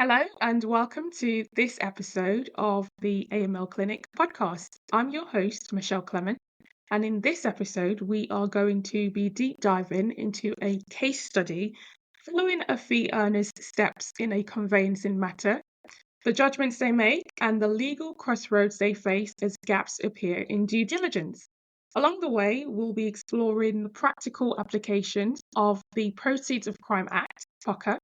Hello and welcome to this episode of the AML Clinic podcast. I'm your host, Michelle Clement, and in this episode, we are going to be deep diving into a case study following a fee earner's steps in a conveyancing matter, the judgments they make, and the legal crossroads they face as gaps appear in due diligence. Along the way, we'll be exploring the practical applications of the Proceeds of Crime Act, POCA,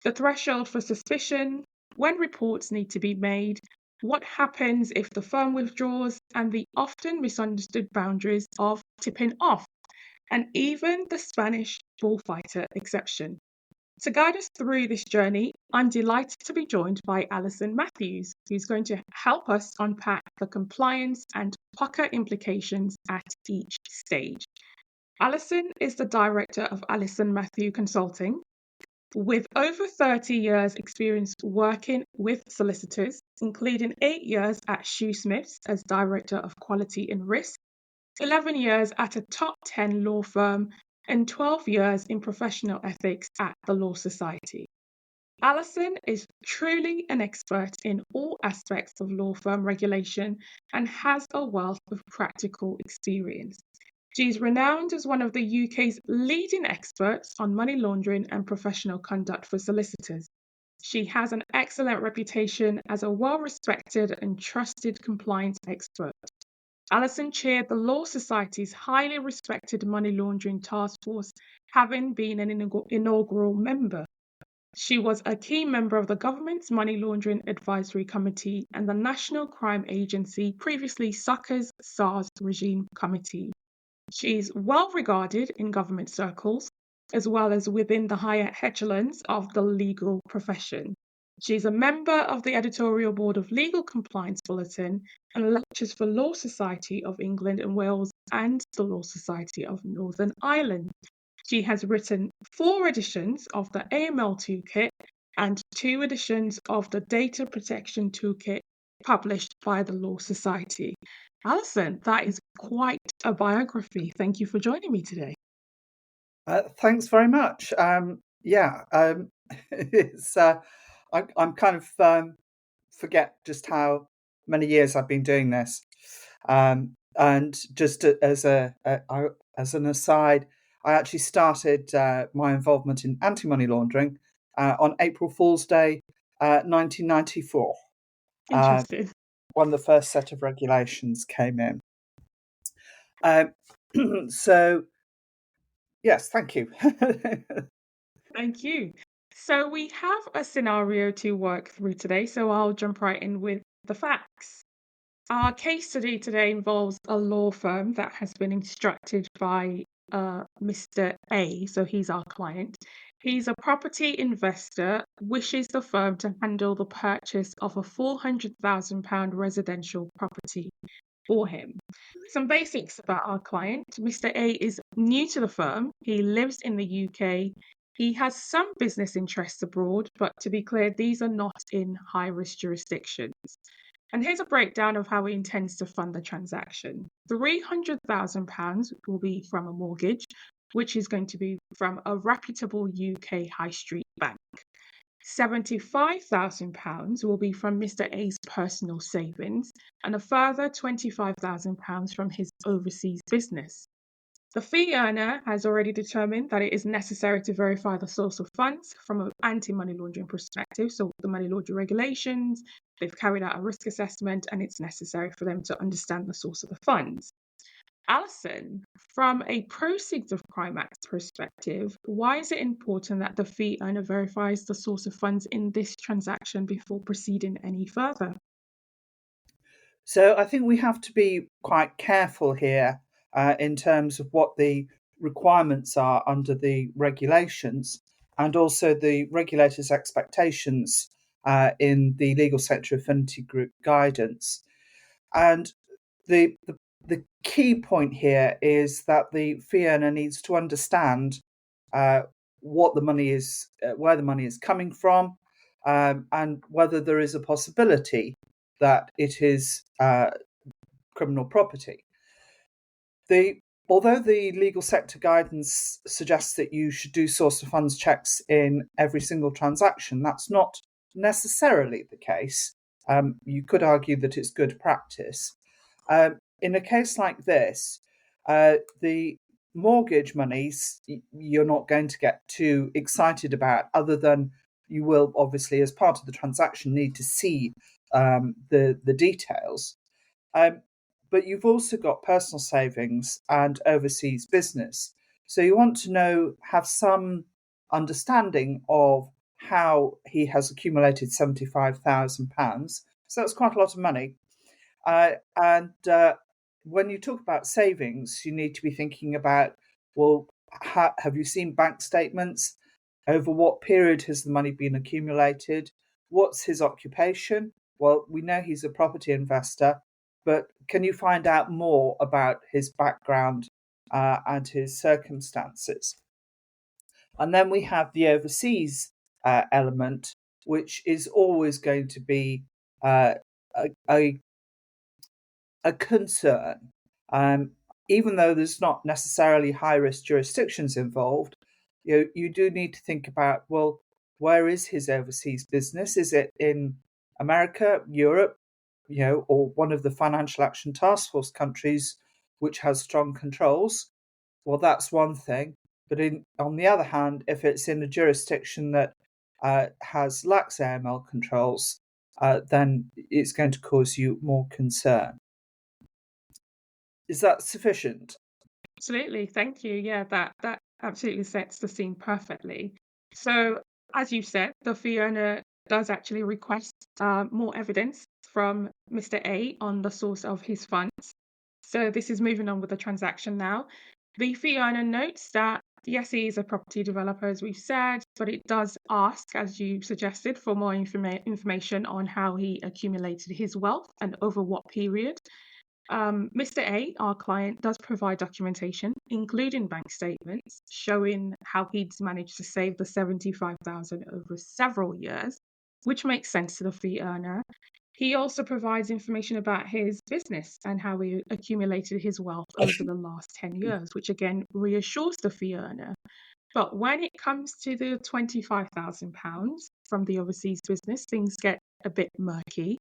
the threshold for suspicion, when reports need to be made, what happens if the firm withdraws, and the often misunderstood boundaries of tipping off, and even the Spanish bullfighter exception. To guide us through this journey, I'm delighted to be joined by Alison Matthews, who's going to help us unpack the compliance and POCA implications at each stage. Alison is the director of Alison Matthews Consulting, with over 30 years' experience working with solicitors, including 8 years at Shoesmiths as Director of Quality and Risk, 11 years at a top 10 law firm, and 12 years in professional ethics at the Law Society. Alison is truly an expert in all aspects of law firm regulation and has a wealth of practical experience. She is renowned as one of the UK's leading experts on money laundering and professional conduct for solicitors. She has an excellent reputation as a well-respected and trusted compliance expert. Alison chaired the Law Society's highly respected money laundering task force, having been an inaugural member. She was a key member of the government's Money Laundering Advisory Committee and the National Crime Agency, previously SACA's SARS Regime Committee. She is well regarded in government circles, as well as within the higher echelons of the legal profession. She is a member of the editorial board of Legal Compliance Bulletin and lectures for Law Society of England and Wales and the Law Society of Northern Ireland. She has written 4 editions of the AML Toolkit and 2 editions of the Data Protection Toolkit published by the Law Society. Alison, that is quite a biography. Thank you for joining me today. Thanks very much. It's I'm kind of forget just how many years I've been doing this. And just as as an aside, I actually started my involvement in anti-money laundering on April Fool's Day, 1994. Interesting. When the first set of regulations came in. Um, so, yes, thank you. Thank you. So we have a scenario to work through today, so I'll jump right in with the facts. Our case study today involves a law firm that has been instructed by Mr. A, so he's our client. He's a property investor, wishes the firm to handle the purchase of a £400,000 residential property for him. Some basics about our client. Mr. A is new to the firm. He lives in the UK. He has some business interests abroad, but to be clear, these are not in high-risk jurisdictions. And here's a breakdown of how he intends to fund the transaction. £300,000 will be from a mortgage, which is going to be from a reputable UK high street bank. £75,000 will be from Mr. A's personal savings, and a further £25,000 from his overseas business. The fee earner has already determined that it is necessary to verify the source of funds from an anti-money laundering perspective, so the money laundering regulations, they've carried out a risk assessment, and it's necessary for them to understand the source of the funds. Alison, from a Proceeds of Crime Act perspective, why is it important that the fee earner verifies the source of funds in this transaction before proceeding any further? So I think we have to be quite careful here in terms of what the requirements are under the regulations and also the regulators' expectations in the Legal Sector Affinity Group guidance. And the key point here is that the fee earner needs to understand what the money is, where the money is coming from, and whether there is a possibility that it is criminal property. Although the legal sector guidance suggests that you should do source of funds checks in every single transaction, that's not necessarily the case. You could argue that it's good practice. In a case like this, the mortgage monies you're not going to get too excited about, other than you will obviously, as part of the transaction, need to see the details. Um, but you've also got personal savings and overseas business. So you want to have some understanding of how he has accumulated £75,000. So that's quite a lot of money. And when you talk about savings, you need to be thinking about, well, have you seen bank statements? Over what period has the money been accumulated? What's his occupation? Well, we know he's a property investor, but can you find out more about his background and his circumstances? And then we have the overseas element, which is always going to be uh, a concern. Even though there's not necessarily high risk jurisdictions involved, you do need to think about, well, where is his overseas business? Is it in America, Europe, or one of the Financial Action Task Force countries which has strong controls? Well, that's one thing. But on the other hand, if it's in a jurisdiction that has lax AML controls, then it's going to cause you more concern. Is that sufficient? Absolutely, thank you. Yeah, that absolutely sets the scene perfectly. So, as you said, the fee earner does actually request more evidence from Mr. A on the source of his funds. So this is moving on with the transaction now. The fee earner notes that yes, he is a property developer, as we've said, but it does ask, as you suggested, for more information on how he accumulated his wealth and over what period. Mr. A, our client, does provide documentation, including bank statements, showing how he's managed to save the 75,000 over several years, which makes sense to the fee earner. He also provides information about his business and how he accumulated his wealth over the last 10 years, which again reassures the fee earner. But when it comes to the £25,000 from the overseas business, things get a bit murky.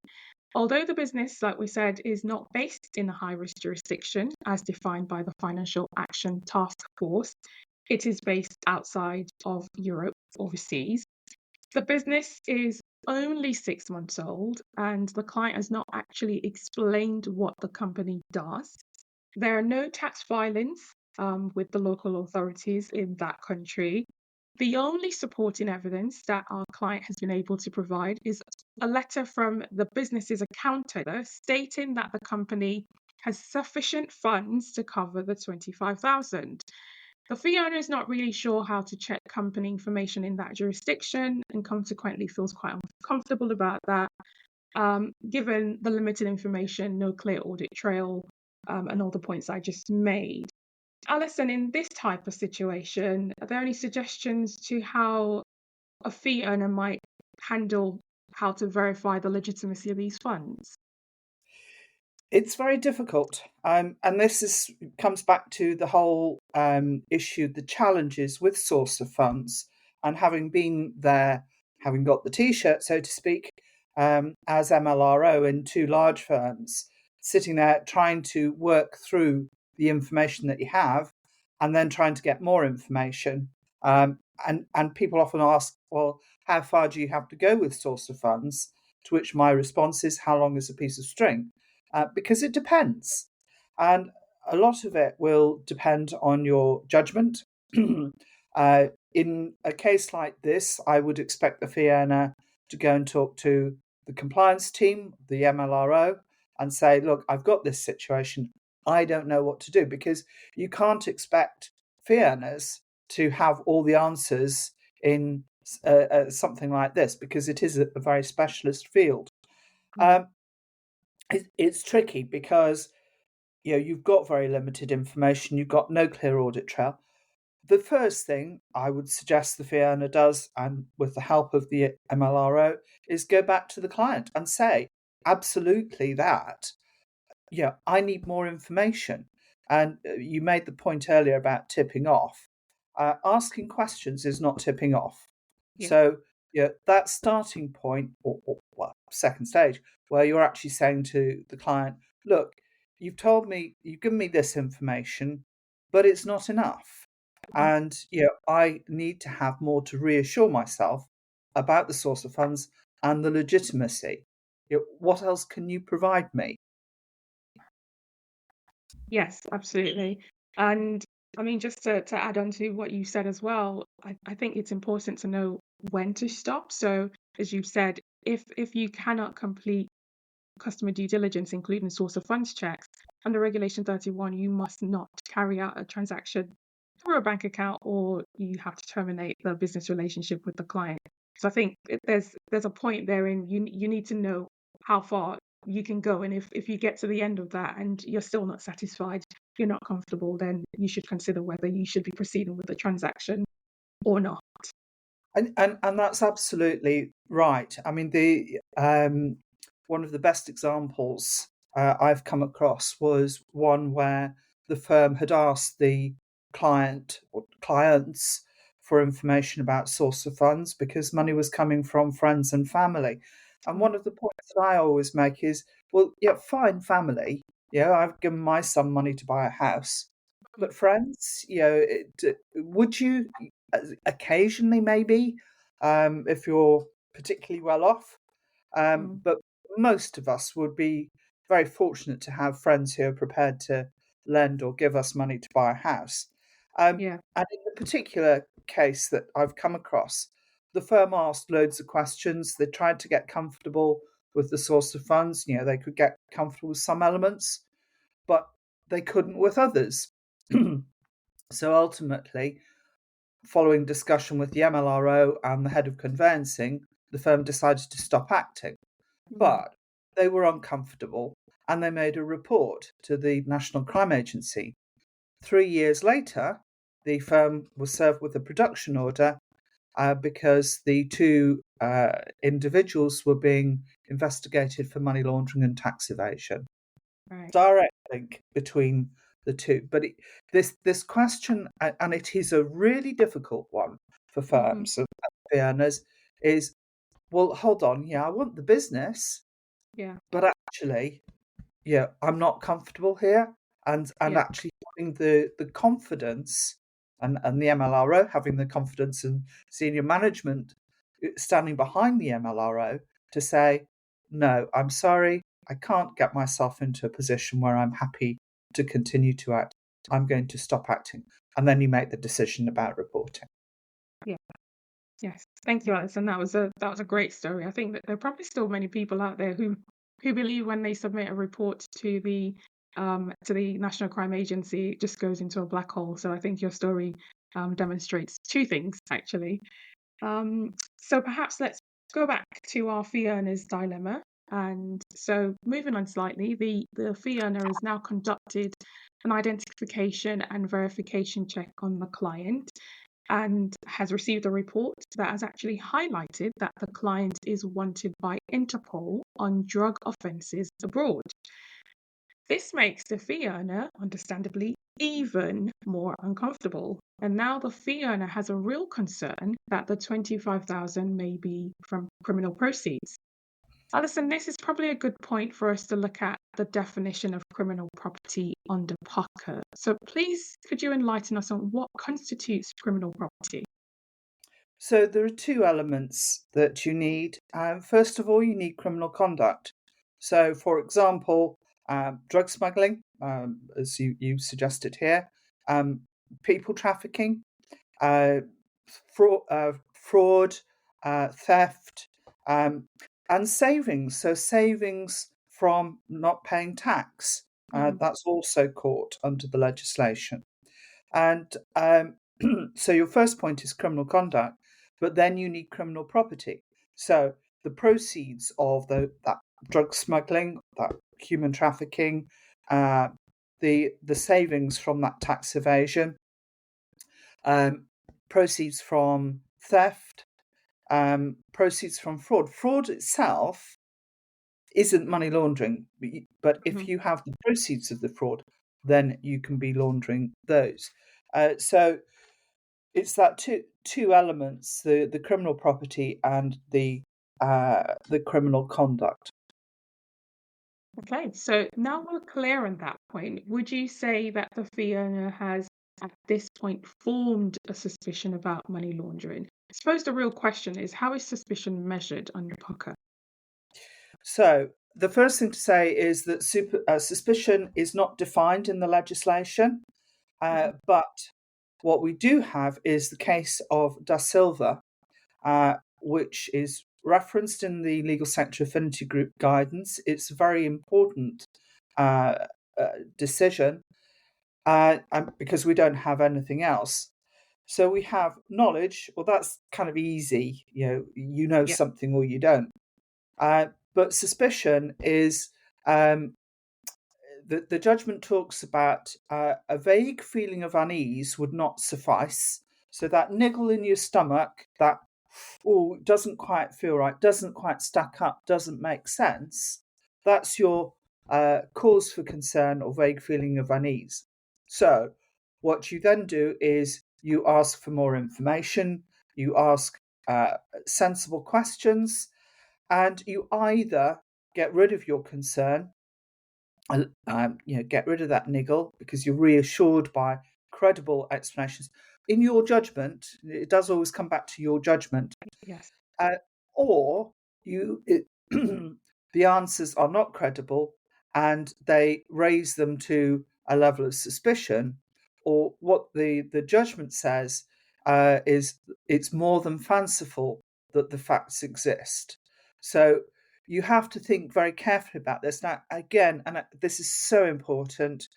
Although the business, like we said, is not based in a high risk jurisdiction as defined by the Financial Action Task Force, it is based outside of Europe, overseas. The business is only 6 months old, and the client has not actually explained what the company does. There are no tax filings with the local authorities in that country. The only supporting evidence that our client has been able to provide is a letter from the business's accountant stating that the company has sufficient funds to cover the 25,000. The fee owner is not really sure how to check company information in that jurisdiction and consequently feels quite uncomfortable about that, given the limited information, no clear audit trail, and all the points I just made. Alison, in this type of situation, are there any suggestions to how a fee earner might handle how to verify the legitimacy of these funds? It's very difficult, and this comes back to the whole issue, the challenges with source of funds, and having been there, having got the T-shirt, so to speak, as MLRO in two large firms, sitting there trying to work through the information that you have, and then trying to get more information. And people often ask, well, how far do you have to go with source of funds? To which my response is, how long is a piece of string? Because it depends. And a lot of it will depend on your judgment. In a case like this, I would expect the fee earner to go and talk to the compliance team, the MLRO, and say, look, I've got this situation. I don't know what to do, because you can't expect fee earners to have all the answers in something like this, because it is a very specialist field. It's tricky because you've got very limited information, you've got no clear audit trail. The first thing I would suggest the fee earner does, and with the help of the MLRO, is go back to the client and say absolutely that I need more information. And you made the point earlier about tipping off. Asking questions is not tipping off. Yeah. So that starting point, or well, second stage, where you're actually saying to the client, look, you've given me this information, but it's not enough. Mhm. And I need to have more to reassure myself about the source of funds and the legitimacy. What else can you provide me? Yes, absolutely. And I mean, just to add on to what you said as well, I think it's important to know when to stop. So, as you said, if you cannot complete customer due diligence, including source of funds checks, under Regulation 31, you must not carry out a transaction through a bank account, or you have to terminate the business relationship with the client. So I think there's a point there in you need to know how far you can go, and if you get to the end of that and you're still not satisfied, you're not comfortable, then you should consider whether you should be proceeding with the transaction or not. And that's absolutely right. I mean, the one of the best examples I've come across was one where the firm had asked the client or clients for information about source of funds because money was coming from friends and family. And Mm, one of the points that I always make is, well, yeah, fine, family. I've given my son money to buy a house, mm, but friends, would you occasionally maybe, if you're particularly well off. mm. But most of us would be very fortunate to have friends who are prepared to lend or give us money to buy a house. Yeah. And in the particular case that I've come across, the firm asked loads of questions. They tried to get comfortable with the source of funds. They could get comfortable with some elements, but they couldn't with others. So ultimately, following discussion with the MLRO and the head of conveyancing, the firm decided to stop acting. Mm, But they were uncomfortable and they made a report to the National Crime Agency. 3 years later, the firm was served with a production order because the two individuals were being investigated for money laundering and tax evasion. right. Direct link between the two. But this question, and it is a really difficult one for Hmm. firms and fee earners, is, well, hold on, yeah, I want the business, Yeah. but actually, I'm not comfortable here, and Yeah. actually having the confidence, and the MLRO having the confidence and senior management standing behind the MLRO to say, no, I'm sorry, I can't get myself into a position where I'm happy to continue to act. I'm going to stop acting. And then you make the decision about reporting. Yeah. Yes, thank you, Alison. That was a great story. I think that there are probably still many people out there who believe when they submit a report to the National Crime Agency, it just goes into a black hole. So I think your story demonstrates two things actually. So perhaps let's go back to our fee earner's dilemma. And so moving on slightly, the fee earner has now conducted an identification and verification check on the client and has received a report that has actually highlighted that the client is wanted by Interpol on drug offences abroad. This makes the fee earner, understandably, even more uncomfortable. And now the fee earner has a real concern that the 25,000 may be from criminal proceeds. Alison, this is probably a good point for us to look at the definition of criminal property under POCA. So please, could you enlighten us on what constitutes criminal property? So there are two elements that you need. First of all, you need criminal conduct. So, for example, drug smuggling, as you suggested here, um, people trafficking, uh, fraud, theft, um, and savings. So, savings from not paying tax. Mhm, That's also caught under the legislation. And so your first point is criminal conduct, but then you need criminal property. So the proceeds of that drug smuggling, that human trafficking, uh, the savings from that tax evasion, um, proceeds from theft, proceeds from fraud. Fraud itself isn't money laundering, but if mhm, you have the proceeds of the fraud, then you can be laundering those. So It's that two elements: the criminal property and the criminal conduct. Okay, so now we're clear on that point. Would you say that the fee earner has, at this point, formed a suspicion about money laundering? I suppose the real question is, how is suspicion measured under POCA? So the first thing to say is that suspicion is not defined in the legislation, Mhm. but what we do have is the case of Da Silva, which is referenced in the Legal Sector Affinity Group guidance. It's a very important uh, decision because we don't have anything else. So we have knowledge. Well, that's kind of easy. You know Yeah. something or you don't. But suspicion is um, the judgment talks about a vague feeling of unease would not suffice. So that niggle in your stomach, that doesn't quite feel right, doesn't quite stack up, doesn't make sense. That's your cause for concern or vague feeling of unease. So what you then do is you ask for more information, you ask sensible questions, and you either get rid of your concern, get rid of that niggle because you're reassured by credible explanations. In your judgment, it does always come back to your judgment, Yes. uh, or the answers are not credible and they raise them to a level of suspicion, or what the judgment says is it's more than fanciful that the facts exist. So you have to think very carefully about this. Now, again, and this is so important,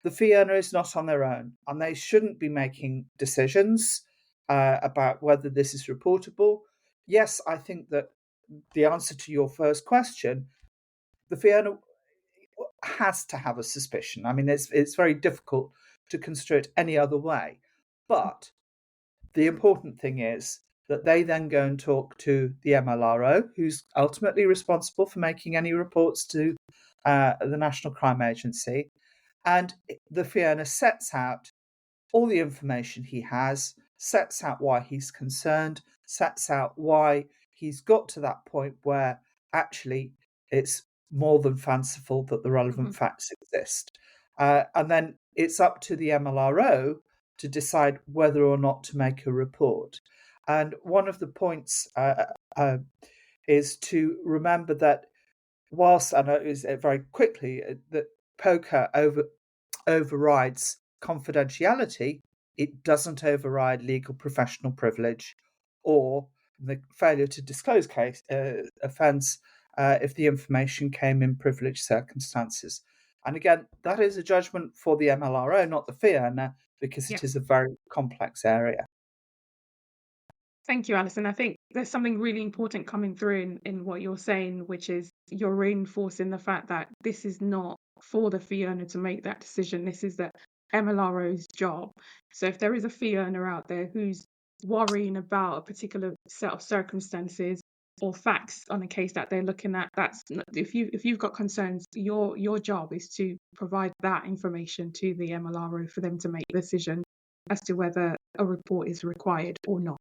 the fee earner is not on their own and they shouldn't be making decisions about whether this is reportable. Yes, I think that the answer to your first question, the fee earner has to have a suspicion. I mean, it's very difficult to construe it any other way. But the important thing is that they then go and talk to the MLRO, who's ultimately responsible for making any reports to the National Crime Agency. And the fee earner sets out all the information he has, sets out why he's concerned, sets out why he's got to that point where actually it's more than fanciful that the relevant Mhm. facts exist. And then it's up to the MLRO to decide whether or not to make a report. And one of the points is to remember that whilst I know is very quickly that POCA overrides confidentiality, it doesn't override legal professional privilege or the failure to disclose case offence if the information came in privileged circumstances. And again, that is a judgment for the MLRO, not the fee earner, because Yeah. it is a very complex area. Thank you, Alison. I think there's something really important coming through in what you're saying, which is you're reinforcing the fact that this is not for the fee earner to make that decision. This is the MLRO's job. So if there is a fee earner out there who's worrying about a particular set of circumstances or facts on a case that they're looking at, if you've got concerns, your job is to provide that information to the MLRO for them to make a decision as to whether a report is required or not.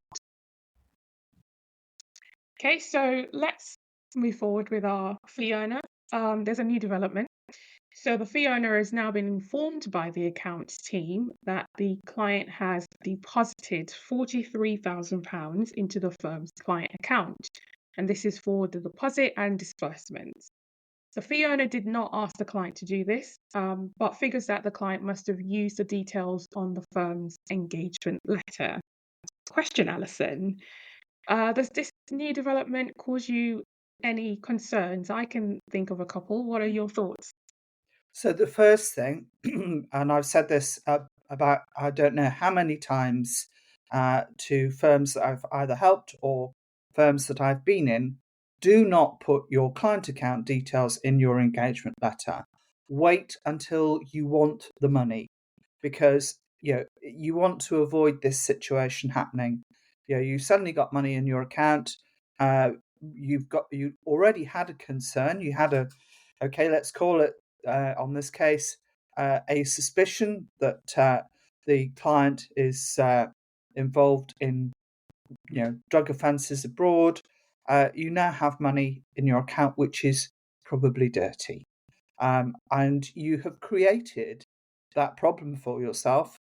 Okay, so let's move forward with our fee earner. There's a new development. So the fee owner has now been informed by the accounts team that the client has deposited £43,000 into the firm's client account, and this is for the deposit and disbursements. The fee owner did not ask the client to do this, but figures that the client must have used the details on the firm's engagement letter. Question, Alison. Does this new development cause you any concerns? I can think of a couple. What are your thoughts? So the first thing, and I've said this about I don't know how many times to firms that I've either helped or firms that I've been in, do not put your client account details in your engagement letter. Wait until you want the money because you want to avoid this situation happening. You suddenly got money in your account. Uh, you already had a concern. You had a okay, let's call it on this case a suspicion that the client is involved in drug offences abroad, you now have money in your account which is probably dirty. And you have created that problem for yourself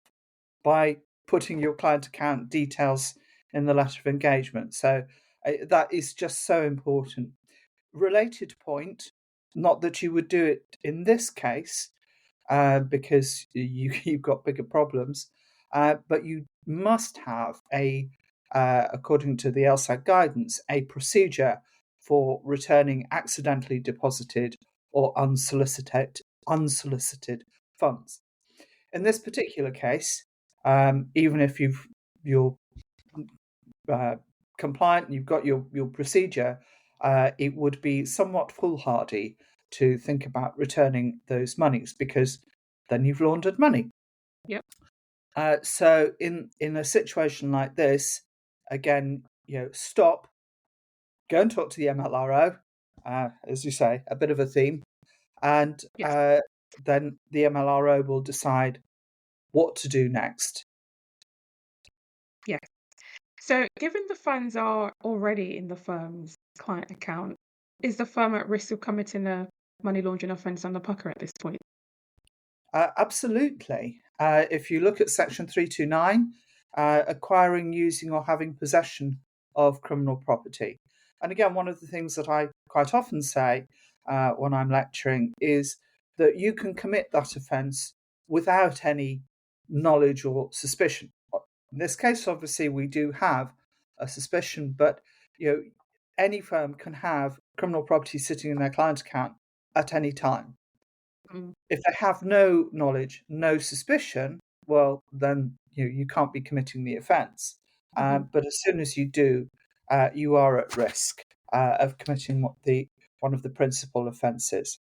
by putting your client account details in the letter of engagement. So that is just so important. Related point, not that you would do it in this case, because you've got bigger problems, but you must have according to the LSAG guidance, a procedure for returning accidentally deposited or unsolicited funds. In this particular case, even if you're compliant and you've got your procedure, it would be somewhat foolhardy to think about returning those monies because then you've laundered money. Yep. So in a situation like this, again, stop, go and talk to the MLRO, as you say, a bit of a theme, and Yes. then the MLRO will decide what to do next. Yes. So, given the funds are already in the firm's client account, is the firm at risk of committing a money laundering offence under POCA at this point? Absolutely. If you look at Section 329, acquiring, using, or having possession of criminal property. And again, one of the things that I quite often say when I'm lecturing is that you can commit that offence without any knowledge or suspicion. In this case, obviously, we do have a suspicion, but any firm can have criminal property sitting in their client account at any time. Mm. If they have no knowledge, no suspicion, well, then you can't be committing the offence. Hmm. But as soon as you do, you are at risk of committing one of the principal offences.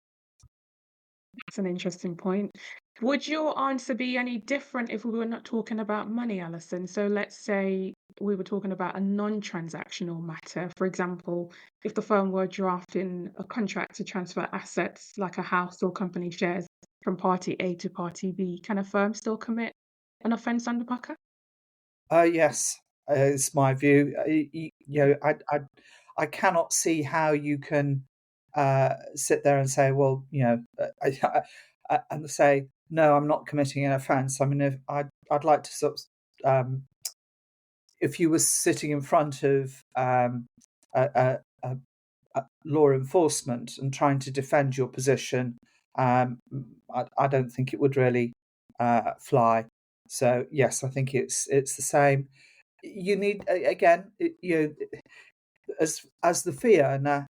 That's an interesting point. Would your answer be any different if we were not talking about money, Alison? So let's say we were talking about a non-transactional matter. For example, if the firm were drafting a contract to transfer assets like a house or company shares from party A to party B, can a firm still commit an offence under POCA? Yes, it's my view. I cannot see how you can sit there and say, well, and say, no, I'm not committing an offence. I mean, if I'd like to sort of, if you were sitting in front of a, a, law enforcement and trying to defend your position, I don't think it would really fly. So yes, I think it's the same. You need again, as the fee earner,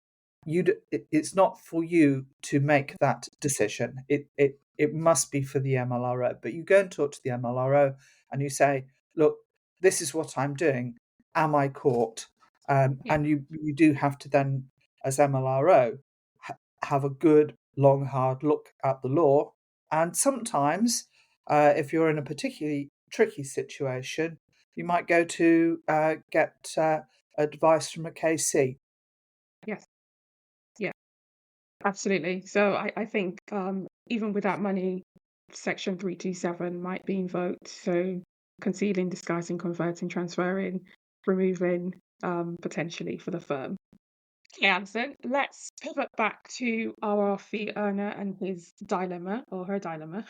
it's not for you to make that decision. It must be for the MLRO. But you go and talk to the MLRO and you say, look, this is what I'm doing. Am I caught? Yeah. And you do have to then, as MLRO, have a good long hard look at the law. And sometimes, if you're in a particularly tricky situation, you might go to get advice from a KC. Yes. Yeah. Absolutely. So I think even with that money, Section 327 might be invoked. So concealing, disguising, converting, transferring, removing, potentially for the firm. Okay, Alison, let's pivot back to our fee earner and his dilemma or her dilemma.